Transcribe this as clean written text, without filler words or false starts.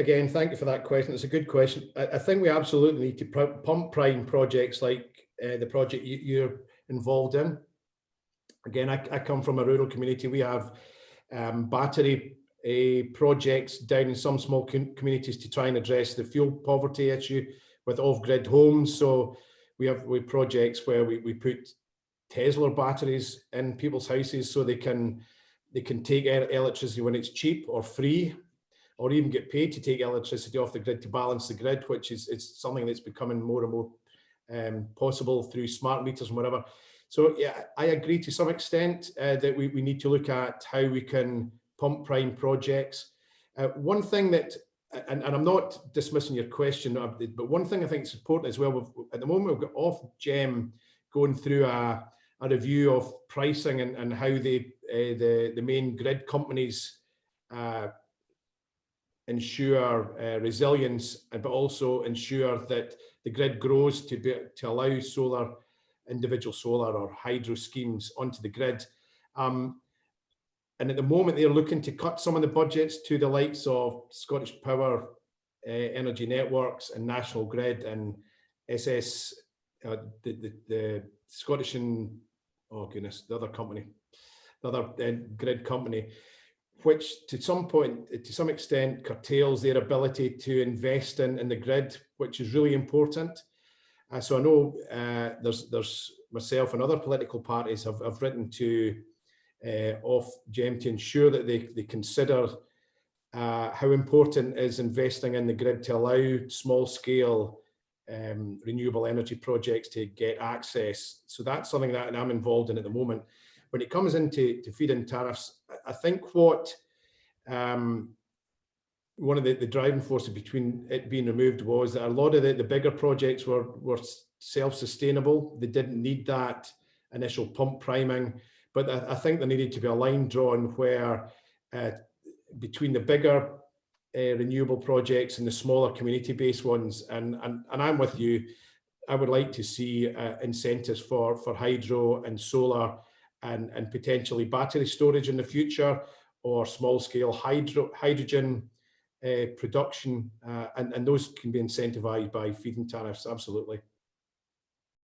Again, thank you for that question. It's a good question. I think we absolutely need to pump prime projects like the project you're involved in. Again, I come from a rural community. We have battery projects down in some small communities to try and address the fuel poverty issue with off-grid homes. So we have projects where we put Tesla batteries in people's houses so they can take electricity when it's cheap or free, or even get paid to take electricity off the grid to balance the grid, which is something that's becoming more and more possible through smart meters and whatever. So yeah, I agree to some extent that we need to look at how we can pump prime projects. One thing that, and I'm not dismissing your question, but one thing I think is important as well, at the moment we've got Ofgem going through a review of pricing and how the main grid companies ensure resilience, but also ensure that the grid grows to allow individual solar or hydro schemes onto the grid. And at the moment, they're looking to cut some of the budgets to the likes of Scottish Power, Energy Networks, and National Grid, and SS, the Scottish and, oh goodness, the other grid company, which to some extent curtails their ability to invest in the grid, which is really important. So I know there's myself and other political parties have written to Ofgem to ensure that they consider how important is investing in the grid to allow small scale renewable energy projects to get access. So that's something that I'm involved in at the moment. When it comes into feed-in tariffs, I think what one of the driving forces between it being removed was that a lot of the bigger projects were self-sustainable. They didn't need that initial pump priming, but I think there needed to be a line drawn where between the bigger renewable projects and the smaller community-based ones, and I'm with you. I would like to see incentives for hydro and solar and potentially battery storage in the future, or small-scale hydrogen production, and those can be incentivized by feed-in tariffs, absolutely.